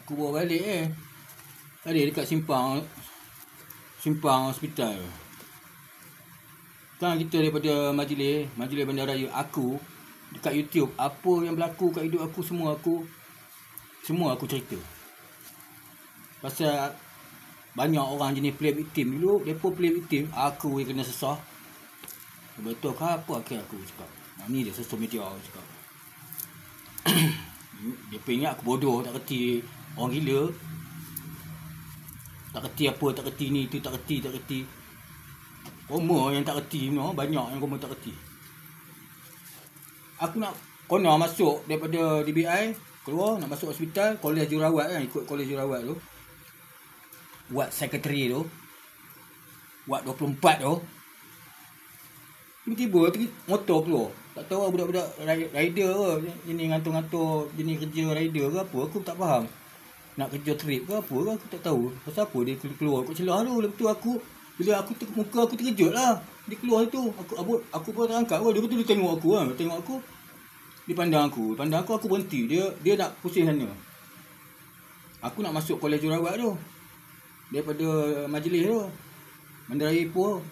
Aku bawa balik tadi dekat simpang hospital. Kan kita daripada majlis bandaraya, aku dekat YouTube, apa yang berlaku kat hidup aku semua aku cerita. Pasal banyak orang jenis play victim dulu, depa play victim, aku yang kena sesah. Betul ke apa akhir aku cakap. Ni dia sosial media aku cakap. Dia ingat aku bodoh, tak kerti orang gila. Tak kerti apa, tak kerti ni, tu tak kerti. Koma yang tak kerti, banyak yang koma tak kerti. Aku nak kena masuk daripada DBI, keluar nak masuk hospital, kolej jurawat kan, ikut kolej jurawat tu. Ward secretary tu. Ward 24 tu. Tiba-tiba motor keluar. Tak tahu budak-budak rider ke, ini ngantor-ngantor jenis kerja rider ke apa, aku tak faham. Nak kerja trip ke apa ke, aku tak tahu. Pasal apa dia keluar kat celah tu. Lepas tu bila muka aku terkejut lah. Dia keluar tu. Aku pun terangkat. Dia betul dia tengok aku lah. Tengok aku. Dia pandang aku. Aku berhenti. Dia nak pusing sana. Aku nak masuk kolej jurawat tu. Daripada majlis tu. Bandaraya Ipoh.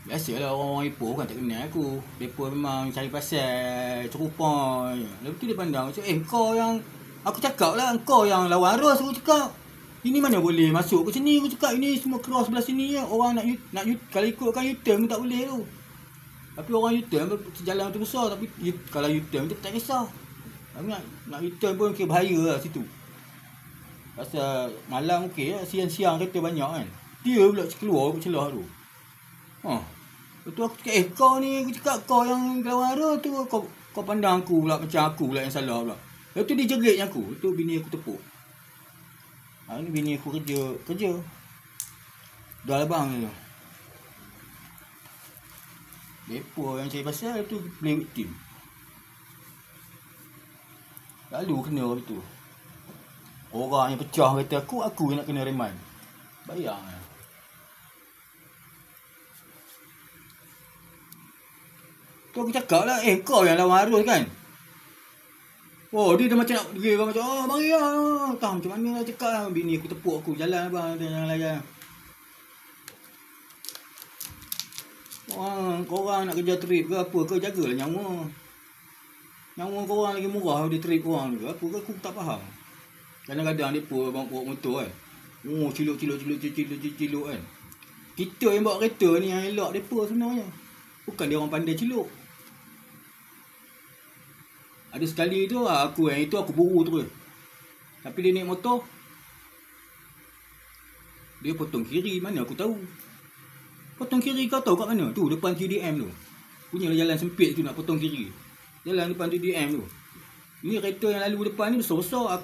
Biasalah orang-orang Ipoh kan tak kenal aku. Mereka memang cari pasal cerupai. Lepas tu dia pandang macam, kau yang, aku cakap lah, kau yang lawan arus. Aku cakap, ini mana boleh masuk ke sini. Aku cakap, ini semua cross belah sini ya. Orang nak kalau ikutkan U-turn pun tak boleh tu. Tapi orang U-turn jalan tu besar. Tapi kalau U-turn tu tak kisah. Tapi nak U-turn pun okay, bahaya lah situ. Pasal malam okey lah, siang-siang kereta banyak kan. Dia pula keluar ke celah tu. Lepas tu aku cakap, kau ni, aku cakap kau yang lawan arah tu, kau pandang aku pula macam aku pula yang salah pula. Lepas tu dia jerit aku. Lepas tu bini aku tepuk. Ni bini aku kerja. Dah lah bang tu. Mereka yang cari pasal tu play victim. Lalu kena begitu. Orang yang pecah kata aku yang nak kena remand. Bayang lah. Tu aku cakap lah, kau yang lawan arus kan? Dia dah macam nak pergi, macam, mari lah. Tak macam mana lah cakap lah. Bini aku tepuk aku, jalan abang, jangan layan. Korang nak kerja trip ke apa ke, jagalah nyawa. Nyawa korang lagi murah di trip korang ke, apa ke, aku tak faham. Kadang-kadang mereka bawa motor kan. Ciluk kan. Kita yang bawa kereta ni yang elok mereka sebenarnya. Bukan dia orang pandai ciluk. Ada sekali tu aku buru terus. Tapi dia naik motor. Dia potong kiri, mana aku tahu. Potong kiri kau tahu kat mana? Tu depan TDM tu. Punyalah jalan sempit tu nak potong kiri. Jalan depan TDM tu. Ni kereta yang lalu depan ni besar-besar.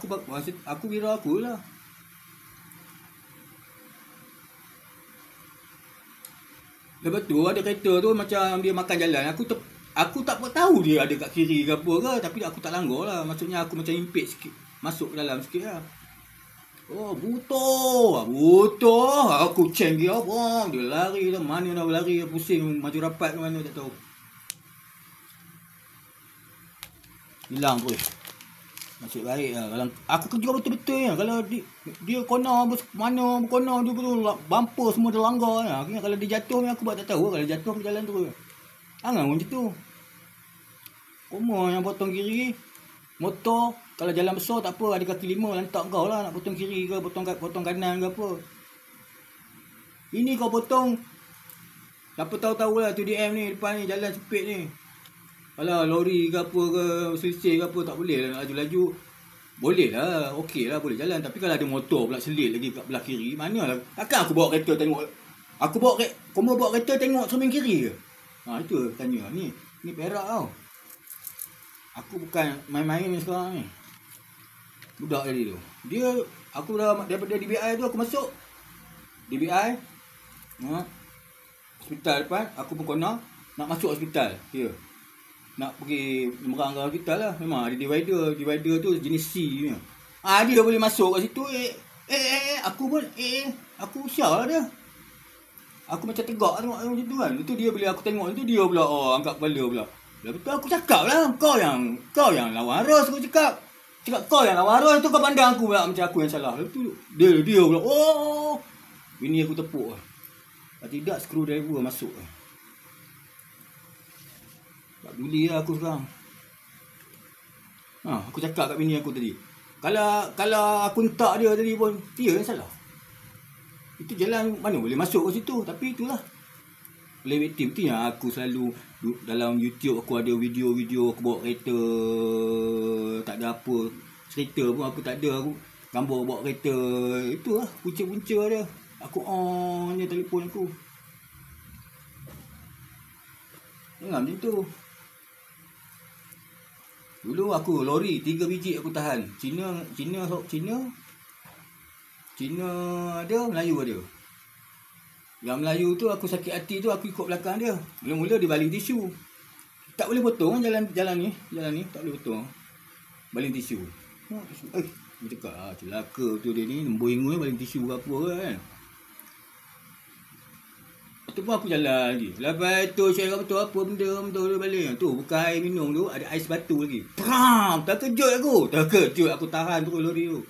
Aku kira aku lah. Lepas tu ada kereta tu macam dia makan jalan. Aku tak tahu dia ada kat kiri ke apa ke. Tapi aku tak langgar lah. Maksudnya aku macam impit sikit. Masuk ke dalam sikit lah. Butuh. Aku ceng dia bang. Dia lari lah. Mana nak lari. Pusing maju rapat ke mana tak tahu. Hilang tu. Nasib baik lah. Kalau aku kerja betul-betul ya. Kalau dia kona mana kona dia betul bumper semua dia langgar ya. Akhirnya kalau dia jatuh aku buat tak tahu. Kalau jatuh aku jalan terus. Jangan macam tu. Koma yang potong kiri motor kalau jalan besar tak apa, ada kaki lima lantak kau lah nak potong kiri ke potong kanan ke apa. Ini kau potong siapa tahu-tahulah tu DM ni depan ni jalan sempit ni. Kalau lori ke apa ke, selisih ke apa, tak boleh lah nak laju-laju. Boleh lah, okey lah, boleh jalan. Tapi kalau ada motor pula selit lagi kat belah kiri, mana lah. Takkan aku bawa kereta tengok. Kau bawa kereta tengok cermin kiri ke? Itu tanya. Ni perak tau. Aku bukan main-main ni sekarang ni. Budak tadi tu. Aku dah daripada DBI tu aku masuk. DBI. Hospital depan, aku pun kena nak masuk hospital. Nak pergi merang ke hospital lah. Memang ada divider tu jenis C ni. Dia boleh masuk kat situ. Aku pun aku sial lah dia. Aku macam tegak tengok macam tu kan. Itu dia bila aku tengok tu dia pula angkat kepala pula. Lepas tu aku cakap lah, kau yang lawan Ros, aku cakap. Cakap kau yang lawan Ros tu, kau pandang aku pula macam aku yang salah. Lepas tu dia pula, oh, bini aku tepuk lah. Kalau tidak, screwdriver masuk lah. Tak peduli lah aku sekarang. Aku cakap kat bini aku tadi, Kalau aku hentak dia tadi pun, dia yang salah. Itu jalan mana boleh masuk ke situ. Tapi itulah play victim tu yang aku selalu dalam YouTube aku ada video-video aku bawa kereta, tak ada apa cerita pun aku tak ada, aku gambar bawa kereta. Itulah punca-punca dia. Aku on je telefon aku. Jangan macam tu. Dulu aku lori 3 biji aku tahan. Cina ada, Melayu ada. Yang Melayu tu aku sakit hati tu, aku ikut belakang dia. Mula-mula dia baling tisu. Tak boleh potong jalan ni tak boleh potong. Baling tisu. Dia cakap celaka tu dia ni, lembu-lembu baling tisu ke apa kan. Tu pun aku jalan lagi. Lepas tu saya kata betul apa benda dia balik. Tu bukan air minum tu, ada ais batu lagi. Pram, terkejut aku tahan terus lori tu.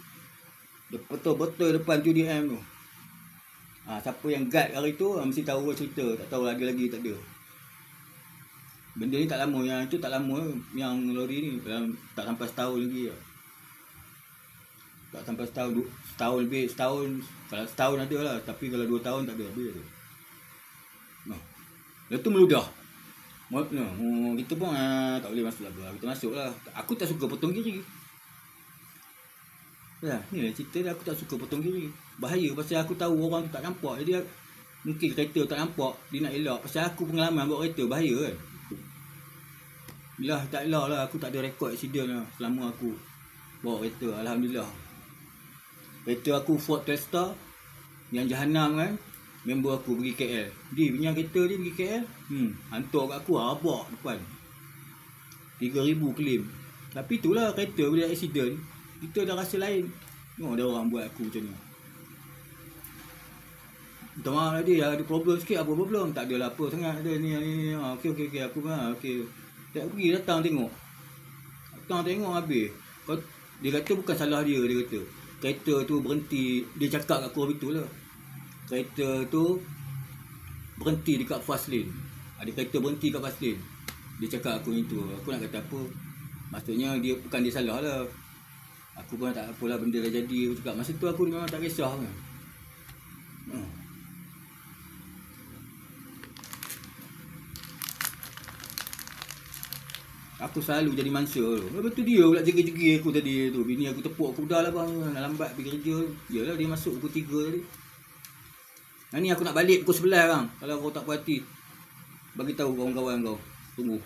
Dia betul-betul depan QDM tu. Siapa yang guard hari tu mesti tahu cerita, tak tahu ada lagi tak ada. Benda ni tak lama, yang itu tak lama, yang lori ni tak sampai setahun lagi lah. Tak sampai setahun lebih, kalau setahun ada lah, tapi kalau 2 tahun tak ada habis tu. Lepas tu meludah. Kita pun tak boleh masuk lah, kita masuk lah. Aku tak suka potong kiri. Ni lah cerita dia, aku tak suka potong kiri. Bahaya pasal aku tahu orang tu tak nampak. Jadi mungkin kereta tak nampak, dia nak elak. Pasal aku pengalaman bawa kereta, bahaya kan. Bila tak elak lah, aku tak ada rekod accident lah selama aku bawa kereta, Alhamdulillah. Kereta aku Ford Telstar yang jahanam kan. Member aku pergi KL, dia punya kereta dia pergi KL, hantar kat aku abak depan 3,000 claim. Tapi itulah kereta bila accident, kita dah rasa lain. Ada orang buat aku macam ni. Minta maaf lah dia, ada problem sikit. Apa problem? Tak adalah apa sangat. Ada ni. Okey aku kan. Okey. Tak pergi datang tengok habis. Dia kata bukan salah dia kata. Kereta tu berhenti, dia cakap kat aku betul lah. Kereta tu berhenti dekat fast lane. Ada kereta berhenti kat fast lane. Dia cakap aku itu. Aku nak kata apa? Maksudnya bukan dia salah lah. Aku pun tak apalah, benda dah jadi. Aku cakap masa tu aku memang tak kisah kan. Aku selalu jadi mangsa tu. Lepas tu dia pula jegi-jegi aku tadi tu. Bini aku tepuk aku, dah lah bang, nak lambat pergi kerja. Yalah dia masuk pukul 3 tadi. Ni aku nak balik pukul 11 bang. Kalau kau tak puas hati, bagi tahu kawan-kawan kau. Tunggu.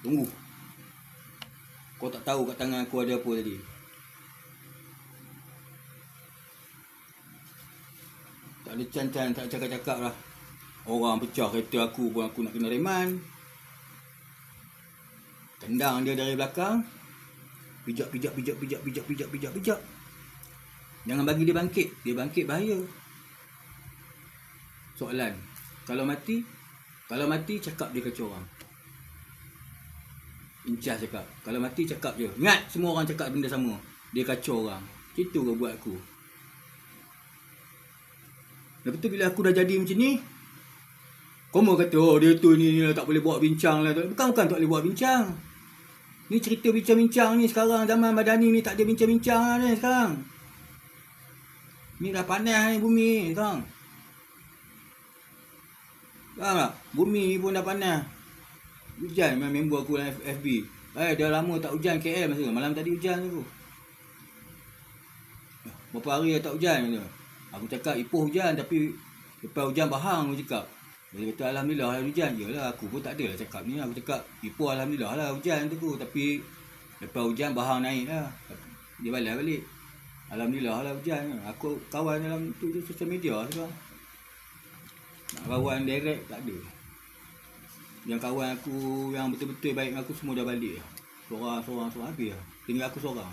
Tunggu. Kau tak tahu kat tangan aku ada apa tadi. Tak ada can-can, tak cakap-cakap lah. Orang pecah kereta aku pun aku nak kena reman. Tendang dia dari belakang. Pijak. Jangan bagi dia bangkit. Dia bangkit bahaya. Soalan, kalau mati cakap dia kacau orang. Incas cakap, kalau mati cakap je. Ingat, semua orang cakap benda sama. Dia kacau orang. Itu kau buat aku. Lepas tu bila aku dah jadi macam ni, kau mau kata, dia tu ni tak boleh buat bincang lah. Bukan tak boleh buat bincang. Ni cerita bincang-bincang ni sekarang. Zaman Madani ni tak ada bincang-bincang lah ni sekarang. Ni dah panas ni bumi sekarang. Faham tak? Bumi pun dah panas. Hujan member aku dalam FB. Dah lama tak hujan KL masa tu. Malam tadi hujan tu. Berapa hari dah tak hujan tu. Aku cakap Ipoh hujan, tapi lepas hujan bahang aku cakap. Dia kata Alhamdulillah lah hujan. Yalah aku pun tak adalah cakap ni. Aku cakap Ipoh Alhamdulillah lah hujan tu. Tapi lepas hujan bahang naik lah. Dia balas balik. Alhamdulillah lah hujan. Aku kawan dalam tu sosial media sekarang. Nak kawan direct tak ada. Yang kawan aku yang betul-betul baik dengan aku semua dah balik. Seorang habis lah. Tinggal aku seorang.